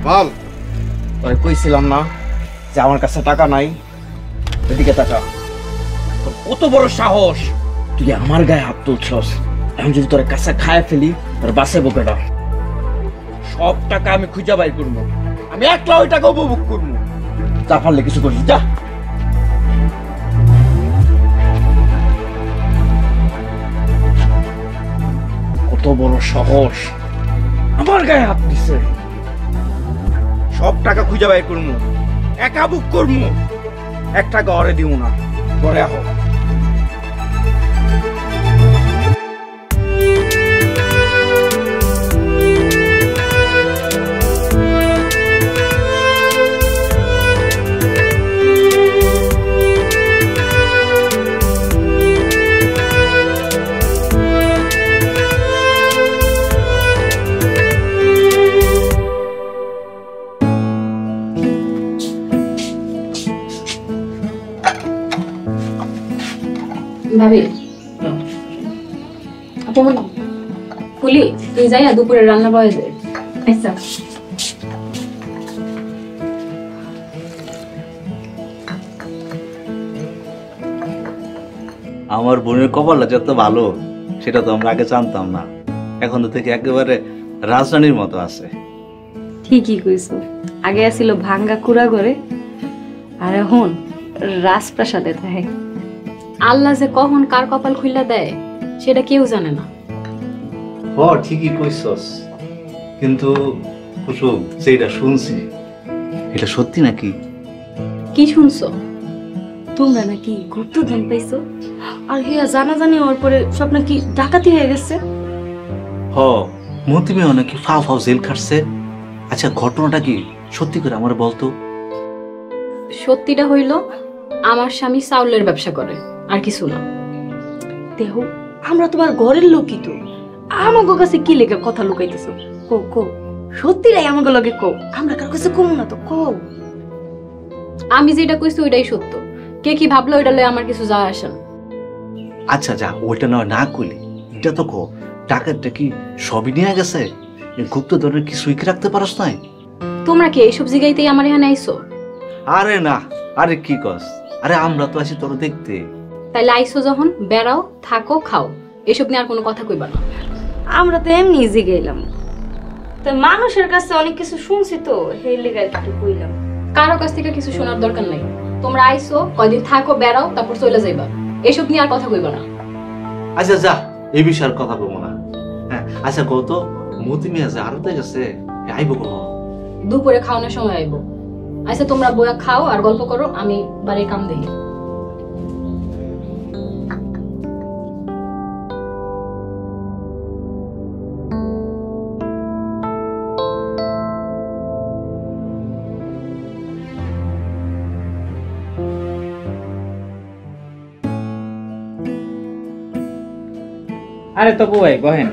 বল। তোরে কইছিলাম না যে আমার কাছে টাকা নাই? এদিকে টাকা। তোর কত বড় সাহস, তুই আমার গায়ে হাত তুলছস। এখন যদি তোর কাছে খায় ফেলি, তোর বাসে বোকেটা। সব টাকা আমি খুঁজে বাই করবো, আমি একলা ওই টাকা উপভোগ করবো। যা পারলে কিছু করিস, যা। কত বড় সাহস, আমার গায়ে হাত দিছে। সব টাকা খুঁজে বাই করবো, একা বুক করবো, এক টাকা অরে দিব না। পরে আহ। ভাবি ফুলি তুই যাই না দুপুরে রান্না বয়ে যায়। আচ্ছা আমার বোনের কপালটা যত ভালো সেটা তো আমরা আগে জানতাম না, এখন তো থেকে একেবারে রাজরানীর মতো আছে। ঠিকই কইছো, আগে আসিল ভাঙ্গা কুড়া করে, আর এখন রাজপ্রাসাদে থাকে। আল্লাহ যে কখন কার কপাল খুইলা দেয় সেটা কেউ জানে না। ও ঠিকই কইছস, কিন্তু কুসুম যেটা শুনছি এটা সত্যি নাকি? কি শুনছো? তোমরা নাকি গুপ্তধন পাইছো, আর হিয়া জানাজানি হওয়ার পরে সব নাকি ডাকাতি হয়ে গেছে। হ, মতিমেও নাকি ফাও ফাও জেল খাটছে। আচ্ছা ঘটনাটা কি সত্যি করে আমার বলতো। সত্যিটা হইল আমার স্বামী চাউলের ব্যবসা করে, আর কিছু না। দেহ আমরা তোমার ঘরের লোকই তো, আমাগো কাছে কি লেগে কথা লুকাইতেছো? কো কো সত্যিটাই আমাগো লগে কো, আমরা কার কাছে কমু না তো কো। আমি যেটা কইছি ওইটাই সত্য, কে কি ভাবলো ওইটা লয়ে আমার কিছু যায় আসে না। আচ্ছা যা, ওইটা নয় না কইলি, এটা তো কো টাকাটা কি সবই নিয়ে গেছে? গুপ্ত ধরনের কিছুই কি রাখতে পারস নাই? তোমরা কি এইসব জিগাইতেই আমার এখানে আইছো? আরে না, আরে কি কস, আরে আমরা তো আছি তোর দেখতে। তাইলে আইছো যখন বেড়াও, থাকো, খাও, এসব নিয়ে আর কোনো কথা কইবা না। আমরা তো এমনি জিগাইলাম, তো মানুষের কাছে অনেক কিছু শুনছি তো সেই লেগে একটু কইলাম। কারো কাছ থেকে কিছু শোনার দরকার নাই, তোমরা আইছো কয়দিন থাকো, বেড়াও, তারপর চলে যাইবা, এসব নিয়ে আর কথা কইবা না। আচ্ছা যা, এই বিষয়ে আর কথা বলবো না। হ্যাঁ আচ্ছা কত মতি মিয়া যে আরতে গেছে, আইবো কখন? দুপুরে খাওয়ানোর সময় আইবো। আচ্ছা তোমরা বইয়া খাও আর গল্প করো, আমি বাড়ির কাম দেখি। আরে তপু ভাই বহেন,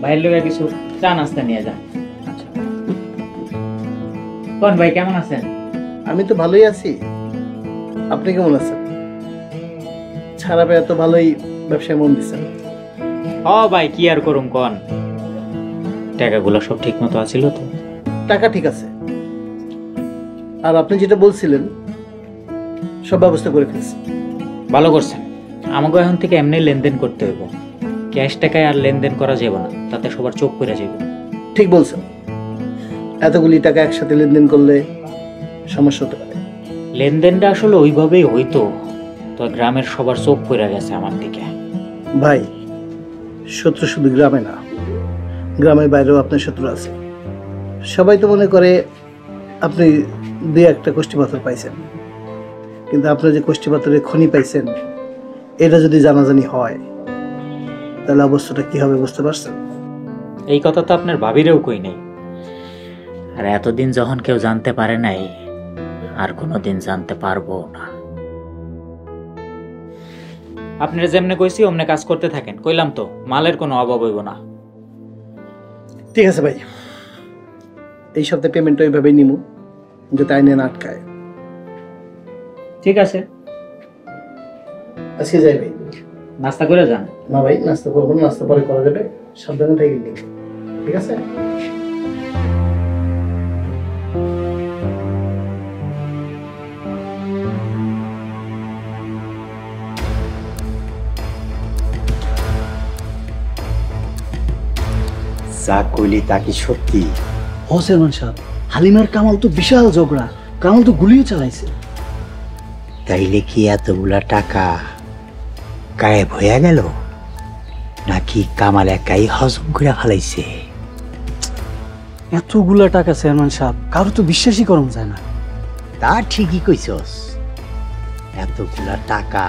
ভাইয়ের লোক কিছু চা নাস্তা নিয়ে যান। কোন ভাই কেমন আছেন? আমি তো ভালোই আছি, আপনি কেমন আছেন? ছাড়া পেয়ে তো ভালোই ব্যবসায় মন দিচ্ছেন। ও ভাই কি আর করুম কোন, টাকাগুলো সব ঠিক মতো আছিল তো? টাকা ঠিক আছে, আর আপনি যেটা বলছিলেন সব ব্যবস্থা করে ফেলছি। ভালো করছেন, আমাকে এখন থেকে এমনি লেনদেন করতে হইব, ক্যাশ টাকায় আর লেনদেন করা যাবে না, তাতে সবার চোখ পড়ে যাবে। ঠিক বলছেন, এতগুলি টাকা একসাথে লেনদেন করলে সমস্যা হতে পারে। লেনদেনটা আসলে ওইভাবেই হইতো, তো গ্রামের সবার চোখ পড়ে গেছে আমার দিকে। ভাই, শত্রু শুধু গ্রামে না, গ্রামের বাইরেও আপনার শত্রু আছে। সবাই তো মনে করে আপনি দুই একটা কোষ্ঠী পাথর পাইছেন, কিন্তু আপনার যে কোষ্ঠী পাথরের খনি পাইছেন এটা যদি জানাজানি হয় তাহলে অবস্থাটা কি হবে বুঝতে পারছেন? এই কথা তো আপনার ভাবিরেও কই নাই, আর এতদিন যখন কেউ জানতে পারে নাই আর কোনোদিন জানতে পারবো না। আপনারা যেমনে কইছি অমনে কাজ করতে থাকেন, কইলাম তো মালের কোনো অভাব হইব না। ঠিক আছে ভাই, এই সপ্তাহে পেমেন্ট ওইভাবেই নিমু যাতে আইনে না আটকায়। ঠিক আছে, আজকে যাই ভাই। নাস্তা করে যান। না ভাই, নাস্তা করবো না, নাস্তা পরে করা যাবে, সাবধানে থেকে দিন। ঠিক আছে? যা কইলি তা কি সত্যি? ও চেয়ারম্যান সাহেব, হালিমার কামাল তো বিশাল ঝগড়া, কামাল তো গুলিও চালাইছে। তাইলে কি এতগুলা টাকা গায়েব হইয়া গেল, নাকি কামাল একাই হজম করে ফেলাইছে? এতগুলা টাকা চেয়ারম্যান সাহেব, কারো তো বিশ্বাসই করম যায় না। তা ঠিকই কইছস, এতগুলা টাকা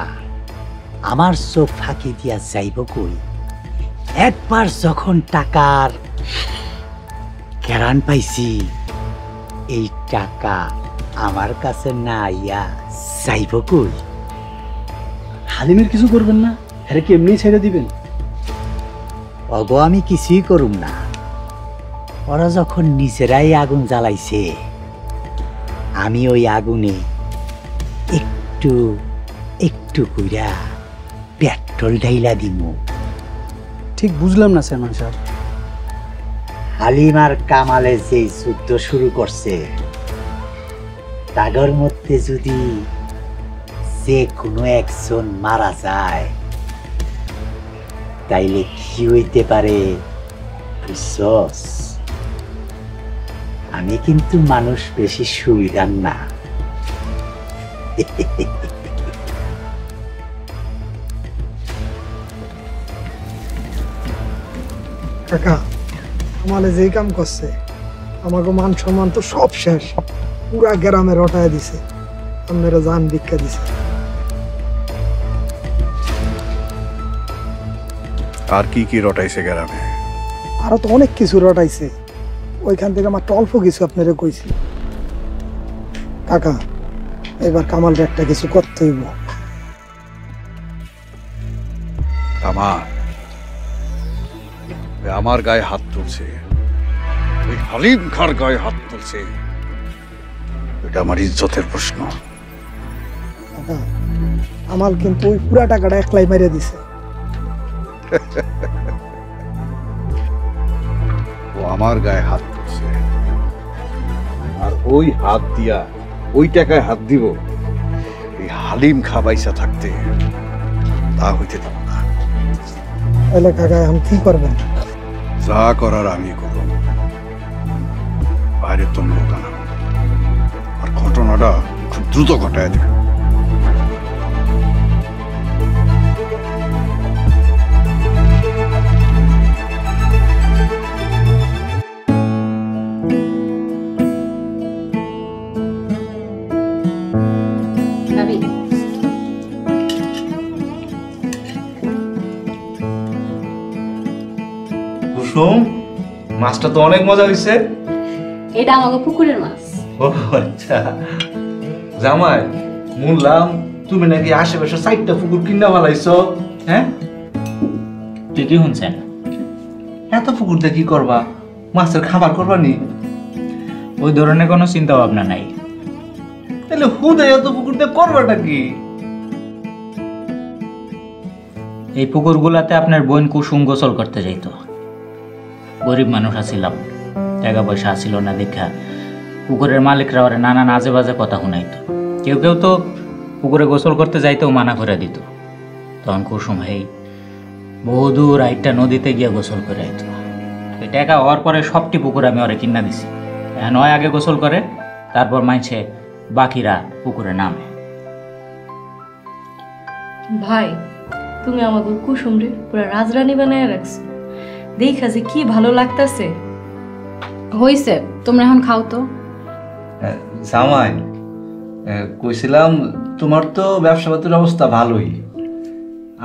আমার চোখ ফাঁকি দিয়া যাইব কই? একবার যখন টাকার কেরান পাইছি, এই টাকা আমার কাছে না আইয়া যাইব কই? হালিমের কিছু করবেন না? আরে কি এমনি ছেড়ে দিবেন? অগো আমি কিছুই করুম না। ওরা যখন নিজেরাই আগুন জ্বালাইছে, আমি ওই আগুনে একটু একটু কইরা পেট্রোল ঢাইলা দিমু। ঠিক বুঝলাম না চেয়ারম্যান সাহেব। হালিম আর কামালে যে যুদ্ধ শুরু করছে, তাগর মধ্যে যদি যে কোনো একজন মারা যায়, তাইলে কি হইতে পারে বুঝছস? আমি কিন্তু মানুষ বেশি সুবিধার না। কাকা, আমালে যেই কাম করছে, আমাকে মান সম্মান তো সব শেষ, পুরা গ্রামে রটায় দিছে, আপনারা জান ভিক্ষা দিছে। আর কি কি রটাইছে গ্রামে? আরো তো অনেক কিছু রটাইছে, ওইখান থেকে আমার অল্প কিছু আপনারা কইছি। কাকা, এবার কামাল একটা কিছু করতে হইব। আমার গায়ে হাত তুলছে, এই হালিম খার গায়ে হাত তুলছে, এটা আমার ইজ্জতের প্রশ্ন। কাকা, কামাল কিন্তু ওই পুরা টাকাটা একলাই মেরে দিছে। ও আমার গায়ে হাত তুলছে, আর ওই হাত দিয়া ওই টাকায় হাত দিব, এই হালিম খাবাইসা থাকতে তা হইতে দেব না। তাহলে কাকা এখন কি করবেন? যা করার আমি করব, বাইরে তো লোক আনা, আর ঘটনাটা খুব দ্রুত ঘটায় দেবে। ভাবি, কুসুম, মাছটা তো অনেক মজা হয়েছে। এটা আমাকে পুকুরের মাছ। ও আচ্ছা। জামাই, শুনলাম তুমি নাকি আশেপাশে 4টা পুকুর কিনা ফেলাইছ। হ্যাঁ, তুই কি শুনছেন? এত পুকুর দিয়ে কি করবা? মাছের খাবার করবা নি? ওই ধরনের কোনো চিন্তা ভাবনা নাই। তাহলে হুদে এত পুকুর দিয়ে করবাটা কি? এই পুকুরগুলাতে আপনার বোন কুসুম গোসল করতে যাইতো। গরিব মানুষ আছিলাম, টাকা পয়সা আসিল না দেখা পুকুরের মালিকরা ওরা নানান আজে বাজে কথা শুনাইতো। কেউ কেউ তো পুকুরে গোসল করতে যাইতেও মানা করে দিত। তখন কুসুম হেই বহুদূর আইটা নদীতে গিয়ে গোসল করে আইতো। এই টাকা হওয়ার পরে সবটি পুকুর আমি ওরে কিনা দিছি। এখন ওই আগে গোসল করে, তারপর মাইছে বাকিরা পুকুরে নামে। ভাই, তুমি আমাকে কুসুম রে পুরা রাজরানী বানায় রাখছো। দেখা যে কি ভালো লাগতাছে। হইছে, তোমরা এখন খাও তো। জামাই, কইছিলাম তোমার তো ব্যবসা পাতির অবস্থা ভালোই,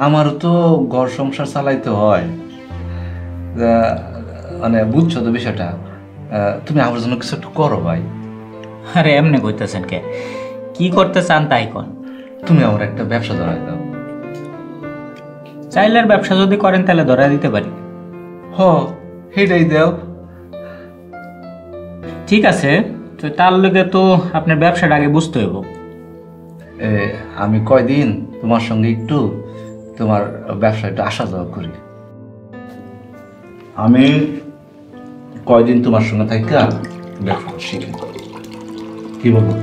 আমারও তো ঘর সংসার চালাইতে হয়। মানে বুঝছো তো বিষয়টা, তুমি আমার জন্য কিছু একটু করো ভাই। আরে এমনি কইতেছেন কে? কি করতে চান তাই কোন। তুমি আমার একটা ব্যবসা ধরাই দাও। চাইলের ব্যবসা যদি করেন তাহলে ধরাই দিতে পারি। হ, সেটাই দাও। ঠিক আছে, তো তার লগে তো আপনার ব্যবসাটা আগে বুঝতে হইব। আমি কয়দিন তোমার সঙ্গে একটু তোমার ব্যবসা একটু আসা যাওয়া করি। আমি কয়দিন তোমার সঙ্গে থাকা ব্যবসা শিখে কি বলবো?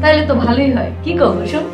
তাইলে তো ভালোই হয়, কি কও কুসুম?